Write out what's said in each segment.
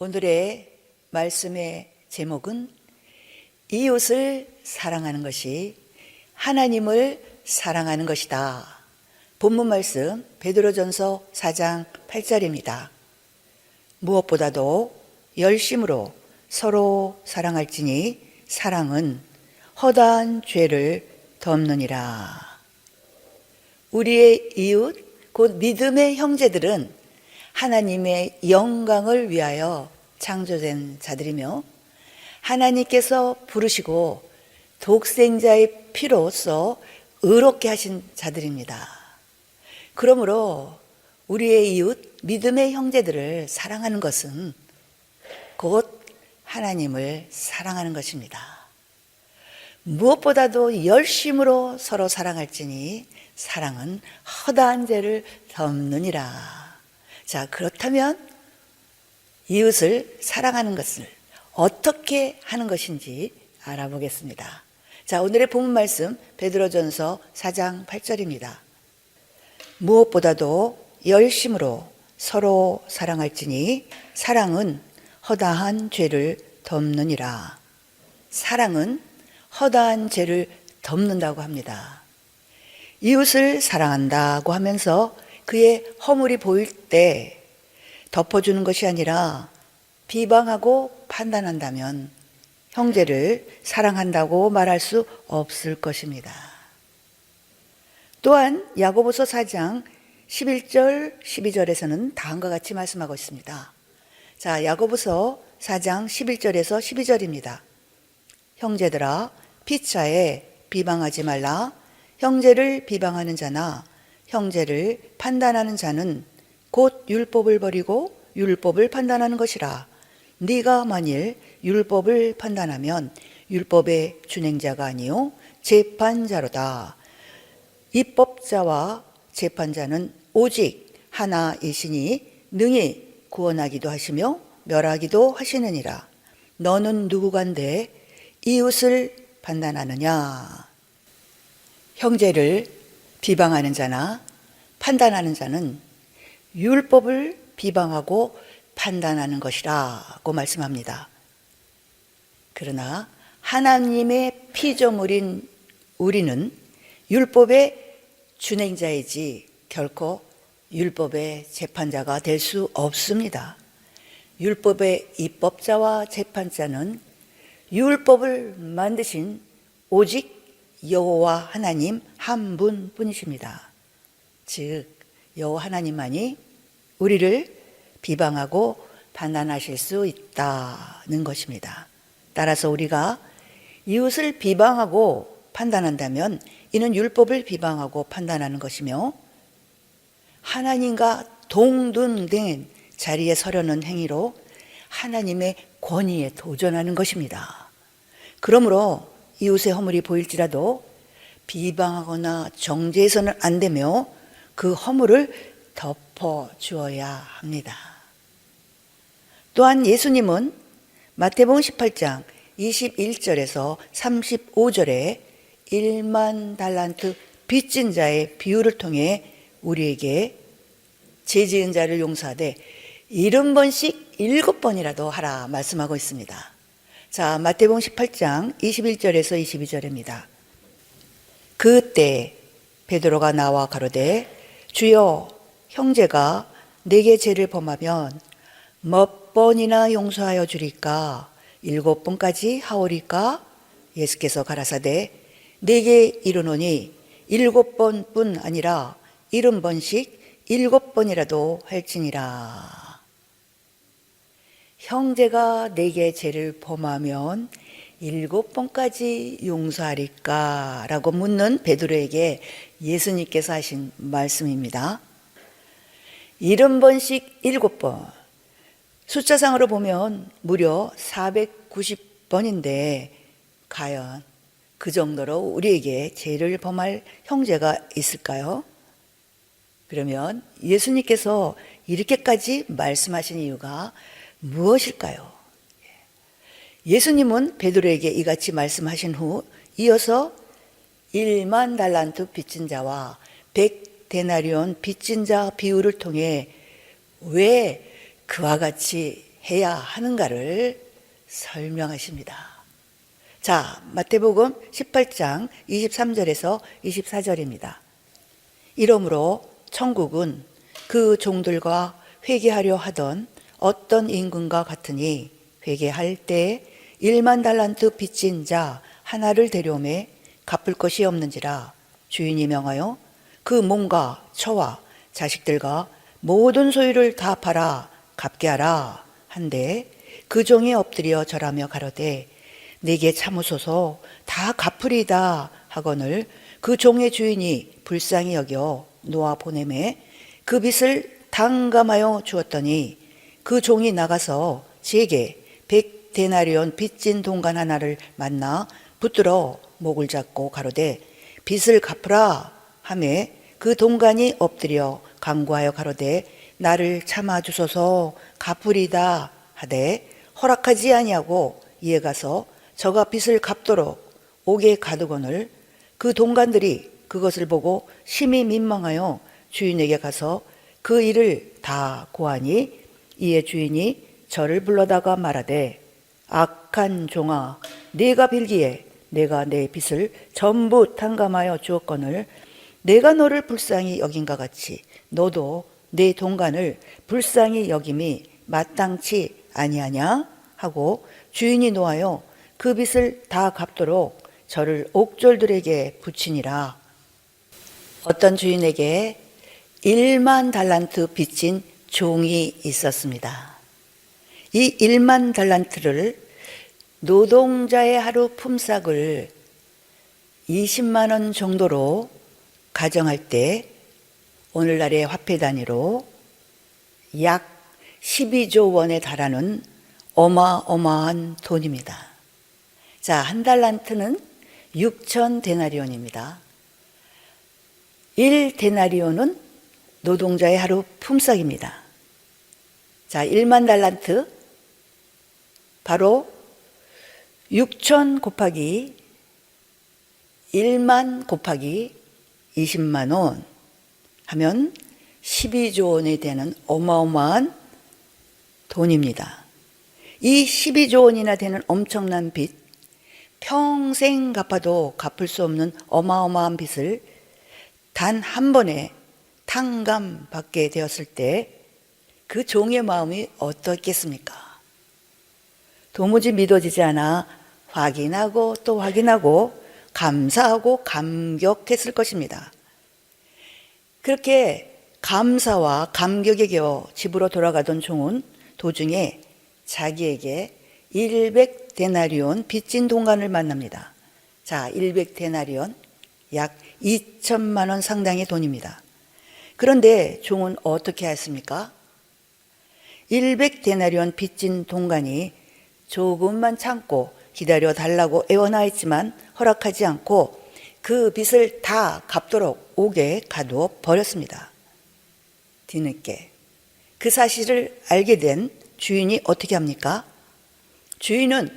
오늘의 말씀의 제목은 이웃을 사랑하는 것이 하나님을 사랑하는 것이다. 본문 말씀 베드로전서 4장 8절입니다. 무엇보다도 열심으로 서로 사랑할지니 사랑은 허다한 죄를 덮느니라. 우리의 이웃, 곧 믿음의 형제들은 하나님의 영광을 위하여 창조된 자들이며 하나님께서 부르시고 독생자의 피로써 의롭게 하신 자들입니다. 그러므로 우리의 이웃, 믿음의 형제들을 사랑하는 것은 곧 하나님을 사랑하는 것입니다. 무엇보다도 열심으로 서로 사랑할지니 사랑은 허다한 죄를 덮느니라. 자, 그렇다면 이웃을 사랑하는 것을 어떻게 하는 것인지 알아보겠습니다. 자, 오늘의 본문 말씀 베드로전서 4장 8절입니다. 무엇보다도 열심으로 서로 사랑할지니 사랑은 허다한 죄를 덮느니라. 사랑은 허다한 죄를 덮는다고 합니다. 이웃을 사랑한다고 하면서 그의 허물이 보일 때 덮어주는 것이 아니라 비방하고 판단한다면 형제를 사랑한다고 말할 수 없을 것입니다. 또한 야고보서 4장 11절, 12절에서는 다음과 같이 말씀하고 있습니다. 자, 야고보서 4장 11절에서 12절입니다. 형제들아, 피차에 비방하지 말라. 형제를 비방하는 자나 형제를 판단하는 자는 곧 율법을 버리고 율법을 판단하는 것이라. 네가 만일 율법을 판단하면 율법의 준행자가 아니요 재판자로다. 입법자와 재판자는 오직 하나이시니 능히 구원하기도 하시며 멸하기도 하시느니라. 너는 누구간데 이웃을 판단하느냐? 형제를 비방하는 자나 판단하는 자는 율법을 비방하고 판단하는 것이라고 말씀합니다. 그러나 하나님의 피조물인 우리는 율법의 준행자이지 결코 율법의 재판자가 될 수 없습니다. 율법의 입법자와 재판자는 율법을 만드신 오직 여호와 하나님 한 분뿐이십니다. 즉 여호와 하나님만이 우리를 비방하고 판단하실 수 있다는 것입니다. 따라서 우리가 이웃을 비방하고 판단한다면 이는 율법을 비방하고 판단하는 것이며 하나님과 동등된 자리에 서려는 행위로 하나님의 권위에 도전하는 것입니다. 그러므로 이웃의 허물이 보일지라도 비방하거나 정죄해서는 안 되며 그 허물을 덮어주어야 합니다. 또한 예수님은 마태복음 18장 21절에서 35절에 1만 달란트 빚진 자의 비유를 통해 우리에게 죄 지은 자를 용서하되 70번씩 7번이라도 하라 말씀하고 있습니다. 자, 마태복음 18장 21절에서 22절입니다. 그때 베드로가 나와 가로되 주여, 형제가 내게 죄를 범하면 몇 번이나 용서하여 주리까? 7번까지 하오리까? 예수께서 가라사대 내게 이르노니 7번뿐 아니라 70번씩 7번이라도 할지니라. 형제가 내게 죄를 범하면 7번까지 용서하리까? 라고 묻는 베드로에게 예수님께서 하신 말씀입니다. 70번씩 7번. 숫자상으로 보면 무려 490번인데 과연 그 정도로 우리에게 죄를 범할 형제가 있을까요? 그러면 예수님께서 이렇게까지 말씀하신 이유가 무엇일까요? 예수님은 베드로에게 이같이 말씀하신 후 이어서 1만 달란트 빚진 자와 100데나리온 빚진 자 비유를 통해 왜 그와 같이 해야 하는가를 설명하십니다. 자, 마태복음 18장 23절에서 24절입니다. 이러므로 천국은 그 종들과 회개하려 하던 어떤 임금과 같으니 회개할 때 1만 달란트 빚진 자 하나를 데려오매 갚을 것이 없는지라 주인이 명하여 그 몸과 처와 자식들과 모든 소유를 다 팔아 갚게 하라 한데 그 종이 엎드려 절하며 가로되 내게 참으소서 다 갚으리다 하거늘 그 종의 주인이 불쌍히 여겨 놓아 보내매 그 빚을 탕감하여 주었더니 그 종이 나가서 제게 100데나리온 빚진 동간 하나를 만나 붙들어 목을 잡고 가로되 빚을 갚으라 하매 그 동간이 엎드려 간구하여 가로되 나를 참아 주소서 갚으리다 하되 허락하지 아니하고 이에 가서 저가 빚을 갚도록 옥에 가두거늘 그 동간들이 그것을 보고 심히 민망하여 주인에게 가서 그 일을 다 고하니 이에 주인이 저를 불러다가 말하되 악한 종아 네가 빌기에 내가 내 빚을 전부 탕감하여 주었거늘 내가 너를 불쌍히 여긴과 같이 너도 내 동간을 불쌍히 여김이 마땅치 아니하냐 하고 주인이 노하여 그 빚을 다 갚도록 저를 옥졸들에게 붙이니라. 어떤 주인에게 1만 달란트 빚진 종이 있었습니다. 이 1만 달란트를 노동자의 하루 품삯을 20만 원 정도로 가정할 때 오늘날의 화폐 단위로 약 12조 원에 달하는 어마어마한 돈입니다. 자, 한 달란트는 6천 데나리온입니다. 1데나리온은 노동자의 하루 품삯입니다. 자, 1만 달란트 바로 6천 곱하기 1만 곱하기 20만 원 하면 12조 원이 되는 어마어마한 돈입니다. 이 12조 원이나 되는 엄청난 빚, 평생 갚아도 갚을 수 없는 어마어마한 빚을 단 한 번에 탕감받게 되었을 때 그 종의 마음이 어떻겠습니까? 도무지 믿어지지 않아 확인하고 또 확인하고 감사하고 감격했을 것입니다. 그렇게 감사와 감격에 겨워 집으로 돌아가던 종은 도중에 자기에게 100데나리온 빚진 동간을 만납니다. 자, 100데나리온 약 2천만 원 상당의 돈입니다. 그런데 종은 어떻게 했습니까? 100데나리온 빚진 동간이 조금만 참고 기다려 달라고 애원하였지만 허락하지 않고 그 빚을 다 갚도록 옥에 가두어 버렸습니다. 뒤늦게 그 사실을 알게 된 주인이 어떻게 합니까? 주인은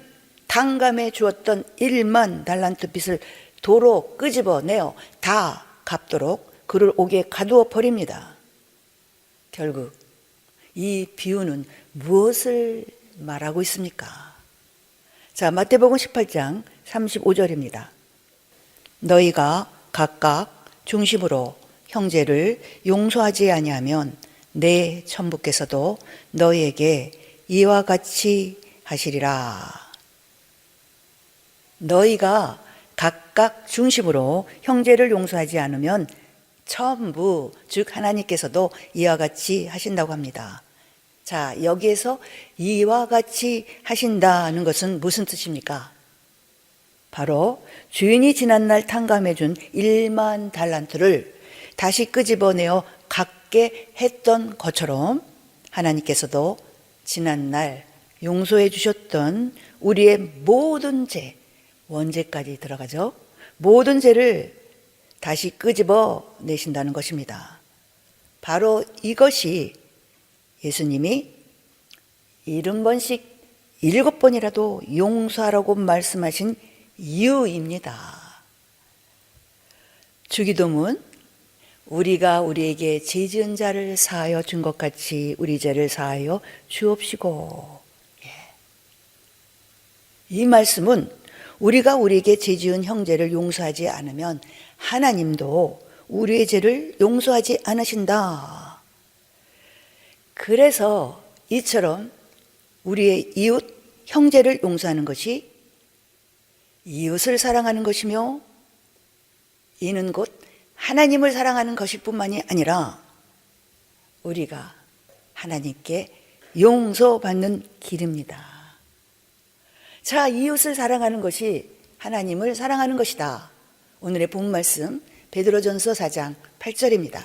탕감해 주었던 1만 달란트 빚을 도로 끄집어내어 다 갚도록 그를 옥에 가두어 버립니다. 결국 이 비유는 무엇을 말하고 있습니까? 자, 마태복음 18장 35절입니다. 너희가 각각 중심으로 형제를 용서하지 아니하면 내 천부께서도 너희에게 이와 같이 하시리라. 너희가 각각 중심으로 형제를 용서하지 않으면 천부, 즉 하나님께서도 이와 같이 하신다고 합니다. 자, 여기에서 이와 같이 하신다는 것은 무슨 뜻입니까? 바로 주인이 지난날 탕감해 준 1만 달란트를 다시 끄집어내어 갖게 했던 것처럼 하나님께서도 지난날 용서해 주셨던 우리의 모든 죄, 원죄까지 들어가죠. 모든 죄를 다시 끄집어 내신다는 것입니다. 바로 이것이 예수님이 70번씩 7번이라도 용서하라고 말씀하신 이유입니다. 주기도문 우리가 우리에게 죄 지은 자를 사하여 준 것 같이 우리 죄를 사하여 주옵시고 이 말씀은 우리가 우리에게 죄 지은 형제를 용서하지 않으면 하나님도 우리의 죄를 용서하지 않으신다. 그래서 이처럼 우리의 이웃, 형제를 용서하는 것이 이웃을 사랑하는 것이며, 이는 곧 하나님을 사랑하는 것일 뿐만이 아니라 우리가 하나님께 용서받는 길입니다. 자, 이웃을 사랑하는 것이 하나님을 사랑하는 것이다. 오늘의 본 말씀 베드로전서 4장 8절입니다.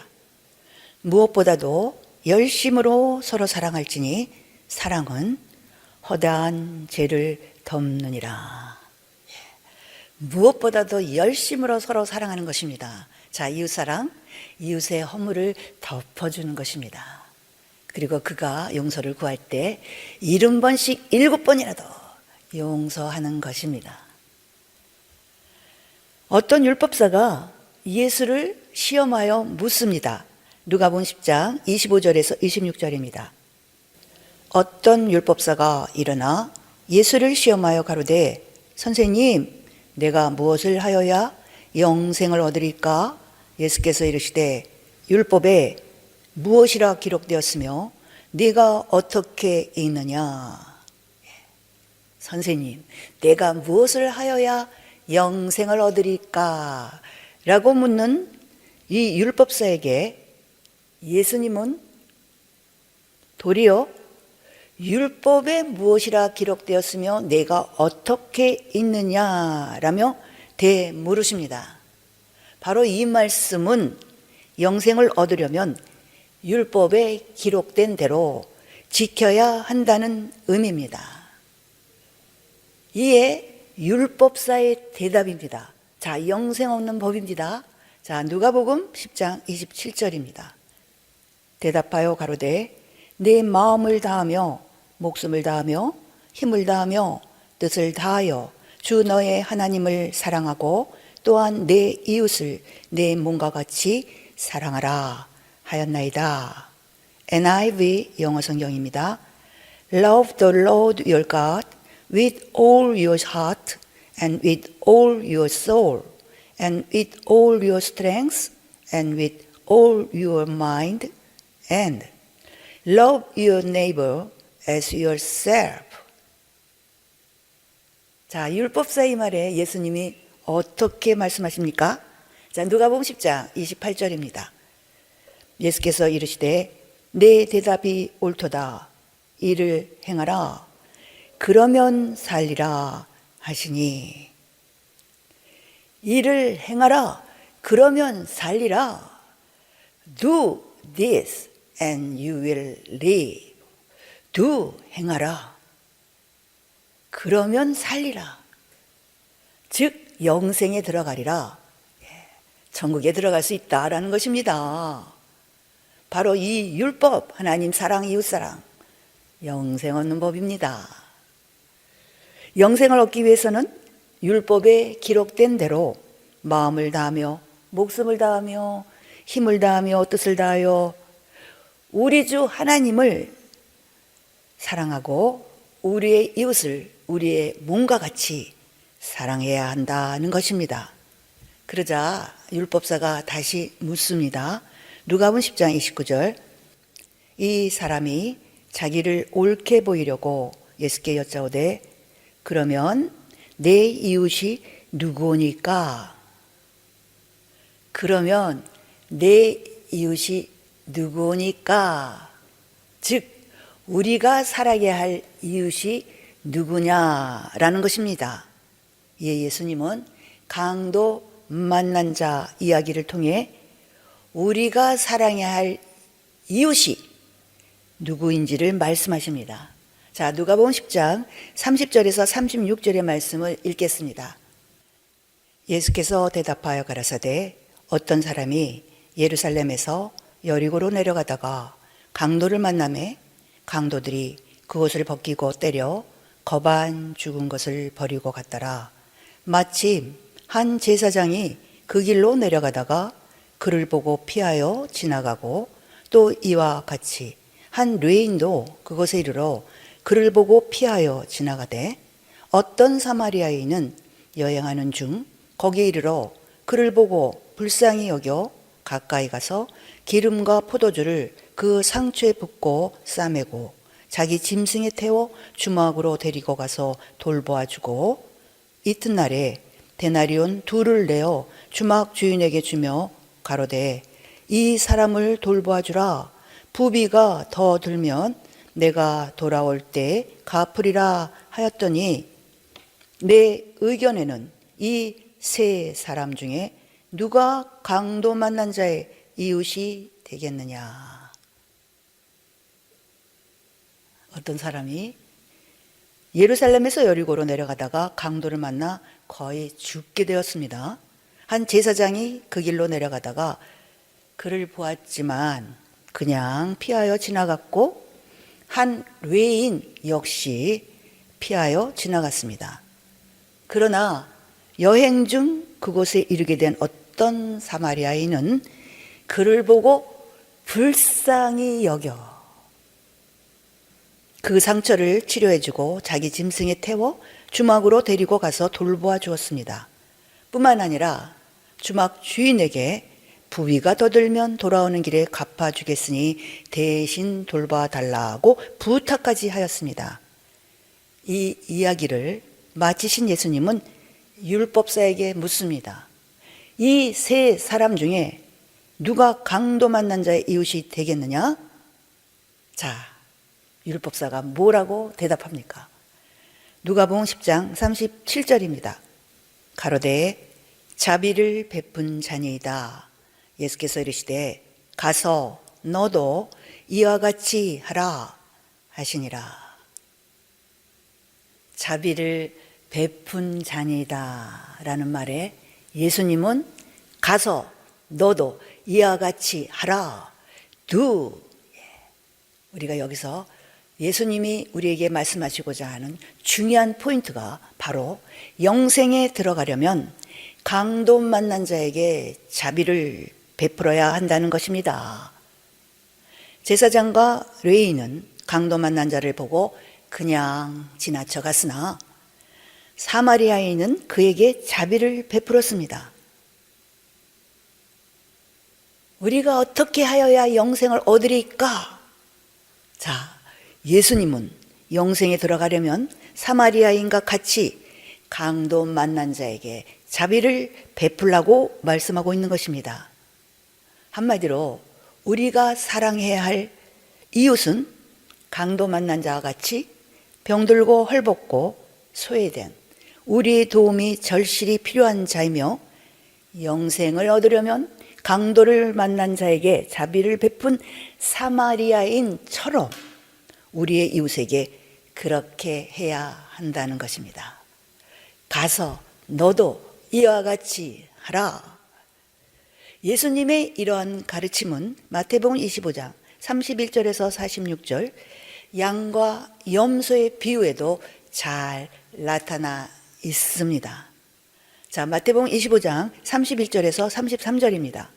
무엇보다도 열심으로 서로 사랑할지니 사랑은 허다한 죄를 덮느니라. 무엇보다도 열심으로 서로 사랑하는 것입니다. 자, 이웃사랑, 이웃의 허물을 덮어주는 것입니다. 그리고 그가 용서를 구할 때 70번씩 7번이라도 용서하는 것입니다. 어떤 율법사가 예수를 시험하여 묻습니다. 누가복음 10장 25절에서 26절입니다. 어떤 율법사가 일어나 예수를 시험하여 가로되 선생님, 내가 무엇을 하여야 영생을 얻으리까? 예수께서 이르시되 율법에 무엇이라 기록되었으며 네가 어떻게 읽느냐? 선생님, 내가 무엇을 하여야 영생을 얻으리까? 라고 묻는 이 율법사에게 예수님은 도리어 율법에 무엇이라 기록되었으며 내가 어떻게 읽느냐라며 되물으십니다. 바로 이 말씀은 영생을 얻으려면 율법에 기록된 대로 지켜야 한다는 의미입니다. 이에 율법사의 대답입니다. 자, 영생 얻는 법입니다. 자, 누가복음 10장 27절입니다. 대답하여 가로되 내 마음을 다하며 목숨을 다하며 힘을 다하며 뜻을 다하여 주 너의 하나님을 사랑하고 또한 내 이웃을 내 몸과 같이 사랑하라 하였나이다. NIV 영어 성경입니다. Love the Lord your God with all your heart and with all your soul and with all your strength and with all your mind and love your neighbor as yourself. 자, 율법사의 말에 예수님이 어떻게 말씀하십니까? 자, 누가복음 10장 28절입니다. 예수께서 이르시되 내 대답이 옳도다. 이를 행하라. 그러면 살리라 하시니. 이를 행하라. 그러면 살리라. Do this and you will live. do 행하라. 그러면 살리라. 즉 영생에 들어가리라. 천국에 들어갈 수 있다라는 것입니다. 바로 이 율법, 하나님 사랑, 이웃 사랑, 영생 얻는 법입니다. 영생을 얻기 위해서는 율법에 기록된 대로 마음을 다하며 목숨을 다하며 힘을 다하며 뜻을 다하여 우리 주 하나님을 사랑하고 우리의 이웃을 우리의 몸과 같이 사랑해야 한다는 것입니다. 그러자 율법사가 다시 묻습니다. 누가복음 10장 29절. 이 사람이 자기를 옳게 보이려고 예수께 여짜오되 그러면 내 이웃이 누구니까? 그러면 내 이웃이 누구니까? 즉 우리가 살아야 할 이웃이 누구냐라는 것입니다. 예수님은 강도 만난 자 이야기를 통해 우리가 사랑해야 할 이웃이 누구인지를 말씀하십니다. 자, 누가복음 10장 30절에서 36절의 말씀을 읽겠습니다. 예수께서 대답하여 가라사대 어떤 사람이 예루살렘에서 여리고로 내려가다가 강도를 만나매 강도들이 그것을 벗기고 때려 거반 죽은 것을 버리고 갔더라. 마침 한 제사장이 그 길로 내려가다가 그를 보고 피하여 지나가고 또 이와 같이 한 레인도 그곳에 이르러 그를 보고 피하여 지나가되 어떤 사마리아인은 여행하는 중 거기에 이르러 그를 보고 불쌍히 여겨 가까이 가서 기름과 포도주를 그 상처에 붓고 싸매고 자기 짐승에 태워 주막으로 데리고 가서 돌보아 주고 이튿날에 데나리온 2를 내어 주막 주인에게 주며 가로되 이 사람을 돌보아 주라. 부비가 더 들면 내가 돌아올 때 갚으리라 하였더니 내 의견에는 이 세 사람 중에 누가 강도 만난 자의 이웃이 되겠느냐. 어떤 사람이 예루살렘에서 여리고로 내려가다가 강도를 만나 거의 죽게 되었습니다. 한 제사장이 그 길로 내려가다가 그를 보았지만 그냥 피하여 지나갔고 한 레위인 역시 피하여 지나갔습니다. 그러나 여행 중 그곳에 이르게 된 어떤 사마리아인은 그를 보고 불쌍히 여겨 그 상처를 치료해주고 자기 짐승에 태워 주막으로 데리고 가서 돌보아 주었습니다. 뿐만 아니라 주막 주인에게 부위가 더 들면 돌아오는 길에 갚아주겠으니 대신 돌봐달라고 부탁까지 하였습니다. 이 이야기를 마치신 예수님은 율법사에게 묻습니다. 이 세 사람 중에 누가 강도 만난 자의 이웃이 되겠느냐? 자, 율법사가 뭐라고 대답합니까? 누가복음 10장 37절입니다. 가로되 자비를 베푼 자니이다. 예수께서 이르시되 가서 너도 이와 같이 하라 하시니라. 자비를 베푼 자니다 라는 말에 예수님은 가서 너도 이와 같이 하라. do. 우리가 여기서 예수님이 우리에게 말씀하시고자 하는 중요한 포인트가 바로 영생에 들어가려면 강도 만난 자에게 자비를 베풀어야 한다는 것입니다. 제사장과 레위인은 강도 만난 자를 보고 그냥 지나쳐 갔으나 사마리아인은 그에게 자비를 베풀었습니다. 우리가 어떻게 하여야 영생을 얻으리까? 자, 예수님은 영생에 들어가려면 사마리아인과 같이 강도 만난 자에게 자비를 베풀라고 말씀하고 있는 것입니다. 한마디로 우리가 사랑해야 할 이웃은 강도 만난 자와 같이 병들고 헐벗고 소외된 우리의 도움이 절실히 필요한 자이며 영생을 얻으려면 강도를 만난 자에게 자비를 베푼 사마리아인처럼 우리의 이웃에게 그렇게 해야 한다는 것입니다. 가서 너도 이와 같이 하라. 예수님의 이러한 가르침은 마태복음 25장 31절에서 46절 양과 염소의 비유에도 잘 나타나 있습니다. 자, 마태복음 25장 31절에서 33절입니다.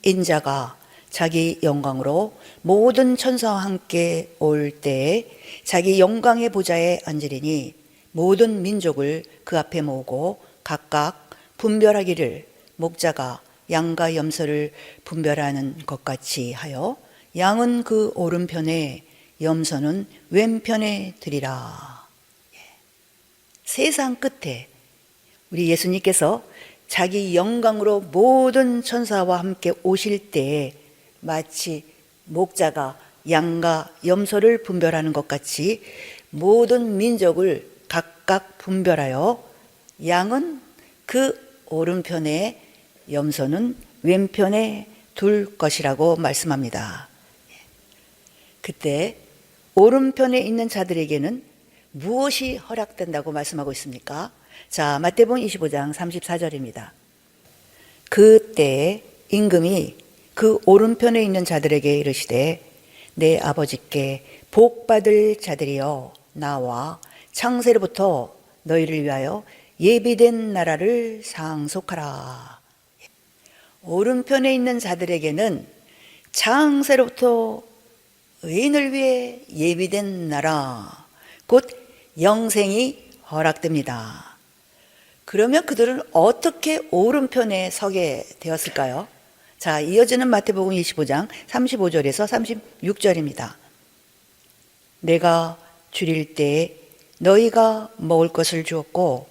인자가 자기 영광으로 모든 천사와 함께 올 때에 자기 영광의 보좌에 앉으리니 모든 민족을 그 앞에 모으고 각각 분별하기를 목자가 양과 염소를 분별하는 것 같이 하여 양은 그 오른편에 염소는 왼편에 두리라. 세상 끝에 우리 예수님께서 자기 영광으로 모든 천사와 함께 오실 때에 마치 목자가 양과 염소를 분별하는 것 같이 모든 민족을 각각 분별하여 양은 그 오른편에 염소는 왼편에 둘 것이라고 말씀합니다. 그때 오른편에 있는 자들에게는 무엇이 허락된다고 말씀하고 있습니까? 자, 마태복음 25장 34절입니다. 그때 임금이 그 오른편에 있는 자들에게 이르시되 내 아버지께 복받을 자들이여 나와 창세로부터 너희를 위하여 예비된 나라를 상속하라. 오른편에 있는 자들에게는 창세로부터 의인을 위해 예비된 나라 곧 영생이 허락됩니다. 그러면 그들은 어떻게 오른편에 서게 되었을까요? 자, 이어지는 마태복음 25장 35절에서 36절입니다. 내가 줄일 때 너희가 먹을 것을 주었고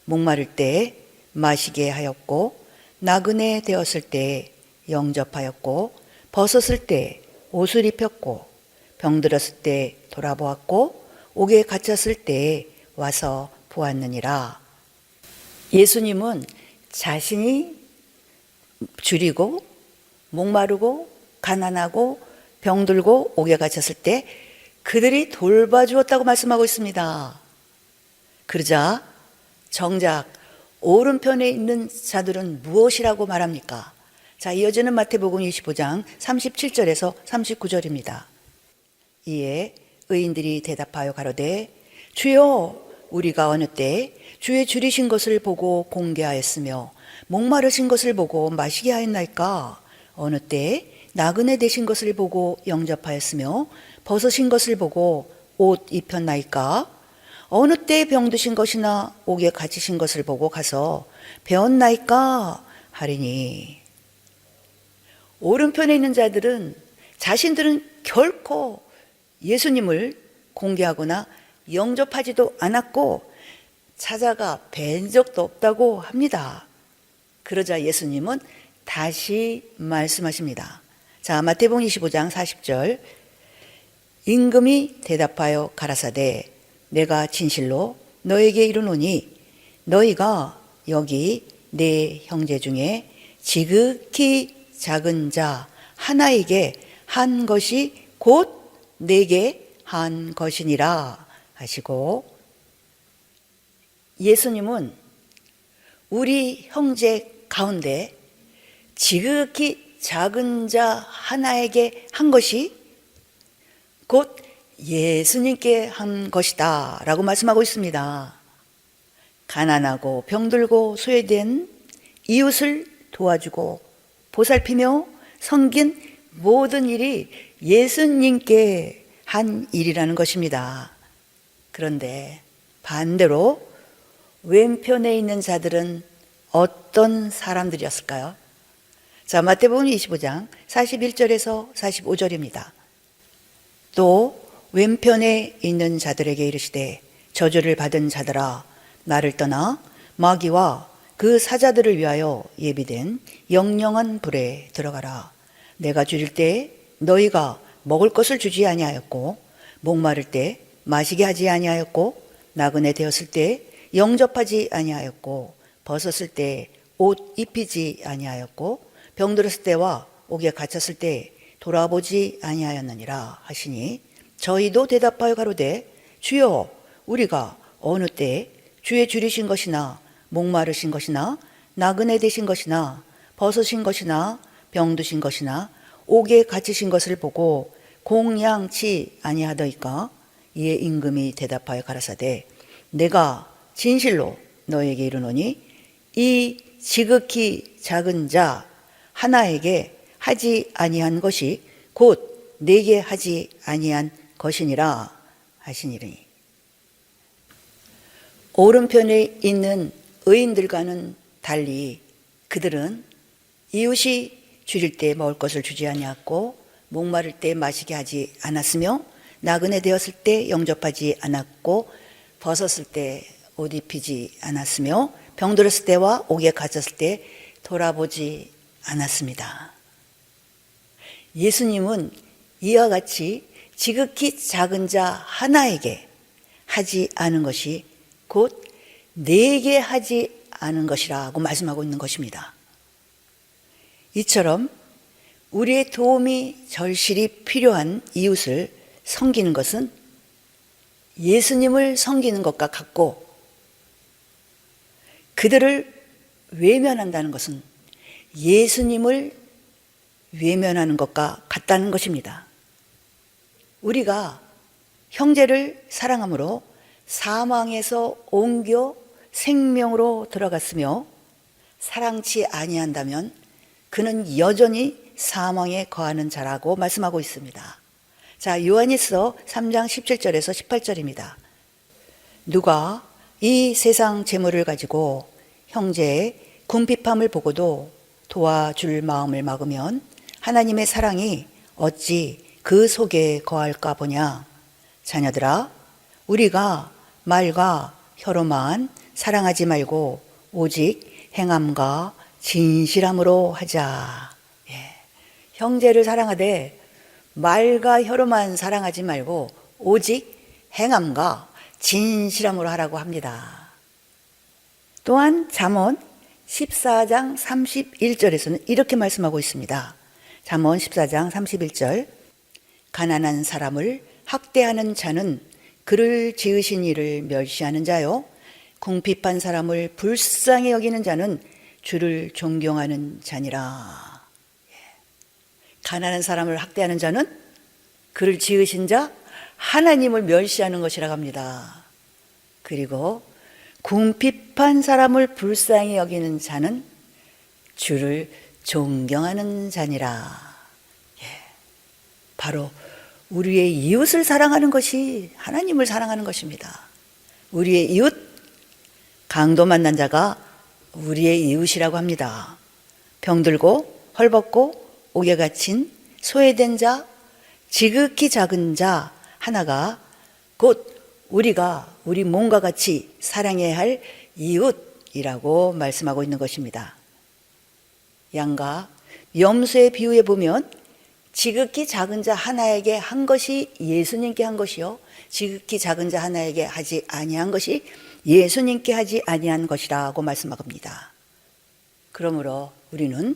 목마를 때 마시게 하였고 나그네 되었을 때 영접하였고 벗었을 때 옷을 입혔고 병들었을 때 돌아보았고 옥에 갇혔을 때 와서 보았느니라. 예수님은 자신이 줄이고 목마르고 가난하고 병들고 옥에 갇혔을 때 그들이 돌봐주었다고 말씀하고 있습니다. 그러자 정작 오른편에 있는 자들은 무엇이라고 말합니까? 자, 이어지는 마태복음 25장 37절에서 39절입니다. 이에 의인들이 대답하여 가로되 주여 우리가 어느 때 주의 줄이신 것을 보고 공개하였으며 목마르신 것을 보고 마시게 하였나이까? 어느 때 나그네 되신 것을 보고 영접하였으며 벗으신 것을 보고 옷 입혔나이까? 어느 때 병드신 것이나 옥에 갇히신 것을 보고 가서 배웠나이까? 하리니. 오른편에 있는 자들은 자신들은 결코 예수님을 공개하거나 영접하지도 않았고 찾아가 뵌 적도 없다고 합니다. 그러자 예수님은 다시 말씀하십니다. 자, 마태복음 25장 40절. 임금이 대답하여 가라사대 내가 진실로 너에게 이르노니 너희가 여기 내 형제 중에 지극히 작은 자 하나에게 한 것이 곧 내게 한 것이니라 하시고, 예수님은 우리 형제 가운데 지극히 작은 자 하나에게 한 것이 곧 예수님께 한 것이다 라고 말씀하고 있습니다. 가난하고 병들고 소외된 이웃을 도와주고 보살피며 섬긴 모든 일이 예수님께 한 일이라는 것입니다. 그런데 반대로 왼편에 있는 자들은 어떤 사람들이었을까요? 자, 마태복음 25장 41절에서 45절입니다. 또 왼편에 있는 자들에게 이르시되 저주를 받은 자들아 나를 떠나 마귀와 그 사자들을 위하여 예비된 영영한 불에 들어가라. 내가 줄일 때 너희가 먹을 것을 주지 아니하였고 목마를 때 마시게 하지 아니하였고 나그네 되었을 때 영접하지 아니하였고 벗었을 때 옷 입히지 아니하였고 병들었을 때와 옥에 갇혔을 때 돌아보지 아니하였느니라 하시니 저희도 대답하여 가로되 주여 우리가 어느 때 주의 줄이신 것이나 목마르신 것이나 나그네 되신 것이나 벗으신 것이나 병드신 것이나 옥에 갇히신 것을 보고 공양치 아니하더이까? 이에 임금이 대답하여 가라사대 내가 진실로 너에게 이르노니 이 지극히 작은 자 하나에게 하지 아니한 것이 곧 내게 하지 아니한 것이니라 하시니니. 오른편에 있는 의인들과는 달리 그들은 이웃이 줄일 때 먹을 것을 주지 아니하였고 목마를 때 마시게 하지 않았으며 나그네 되었을 때 영접하지 않았고 벗었을 때 옷 입히지 않았으며 병들었을 때와 옥에 갇혔을 때 돌아보지 않았습니다. 예수님은 이와 같이 지극히 작은 자 하나에게 하지 않은 것이 곧 내게 하지 않은 것이라고 말씀하고 있는 것입니다. 이처럼 우리의 도움이 절실히 필요한 이웃을 섬기는 것은 예수님을 섬기는 것과 같고 그들을 외면한다는 것은 예수님을 외면하는 것과 같다는 것입니다. 우리가 형제를 사랑함으로 사망에서 옮겨 생명으로 들어갔으며 사랑치 아니한다면 그는 여전히 사망에 거하는 자라고 말씀하고 있습니다. 자, 요한일서 3장 17절에서 18절입니다. 누가 이 세상 재물을 가지고 형제의 궁핍함을 보고도 도와줄 마음을 막으면 하나님의 사랑이 어찌 그 속에 거할까 보냐. 자녀들아, 우리가 말과 혀로만 사랑하지 말고 오직 행함과 진실함으로 하자. 형제를 사랑하되 말과 혀로만 사랑하지 말고 오직 행함과 진실함으로 하라고 합니다. 또한 잠언 14장 31절에서는 이렇게 말씀하고 있습니다. 잠언 14장 31절, 가난한 사람을 학대하는 자는 그를 지으신 이를 멸시하는 자요, 궁핍한 사람을 불쌍히 여기는 자는 주를 존경하는 자니라. 가난한 사람을 학대하는 자는 그를 지으신 자 하나님을 멸시하는 것이라고 합니다. 그리고 궁핍한 사람을 불쌍히 여기는 자는 주를 존경하는 자니라. 바로 우리의 이웃을 사랑하는 것이 하나님을 사랑하는 것입니다. 우리의 이웃, 강도 만난 자가 우리의 이웃이라고 합니다. 병들고 헐벗고 옥에 갇힌 소외된 자, 지극히 작은 자 하나가 곧 우리가 우리 몸과 같이 사랑해야 할 이웃이라고 말씀하고 있는 것입니다. 양과 염소의 비유에 보면 지극히 작은 자 하나에게 한 것이 예수님께 한 것이요, 지극히 작은 자 하나에게 하지 아니한 것이 예수님께 하지 아니한 것이라고 말씀합니다. 그러므로 우리는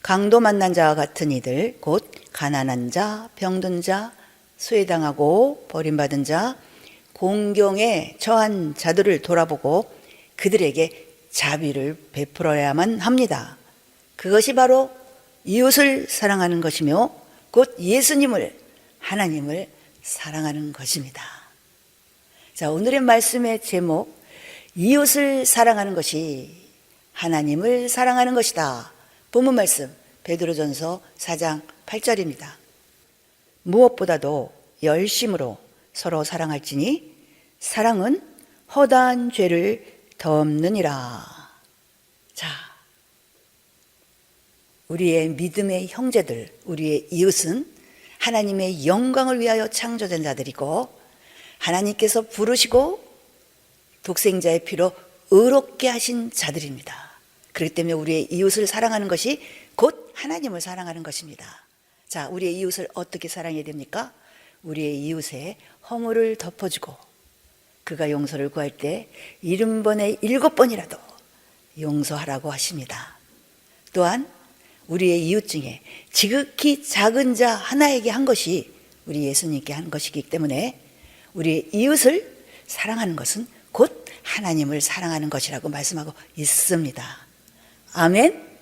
강도 만난 자와 같은 이들, 곧 가난한 자, 병든 자, 소외당하고 버림받은 자, 공경에 처한 자들을 돌아보고 그들에게 자비를 베풀어야만 합니다. 그것이 바로 이웃을 사랑하는 것이며 곧 예수님을, 하나님을 사랑하는 것입니다. 자, 오늘의 말씀의 제목, 이웃을 사랑하는 것이 하나님을 사랑하는 것이다. 본문 말씀 베드로전서 4장 8절입니다. 무엇보다도 열심으로 서로 사랑할지니 사랑은 허다한 죄를 덮느니라. 자, 우리의 믿음의 형제들, 우리의 이웃은 하나님의 영광을 위하여 창조된 자들이고 하나님께서 부르시고 독생자의 피로 의롭게 하신 자들입니다. 그렇기 때문에 우리의 이웃을 사랑하는 것이 곧 하나님을 사랑하는 것입니다. 자, 우리의 이웃을 어떻게 사랑해야 됩니까? 우리의 이웃의 허물을 덮어주고 그가 용서를 구할 때 70번에 7번이라도 용서하라고 하십니다. 또한 우리의 이웃 중에 지극히 작은 자 하나에게 한 것이 우리 예수님께 한 것이기 때문에 우리의 이웃을 사랑하는 것은 곧 하나님을 사랑하는 것이라고 말씀하고 있습니다. 아멘.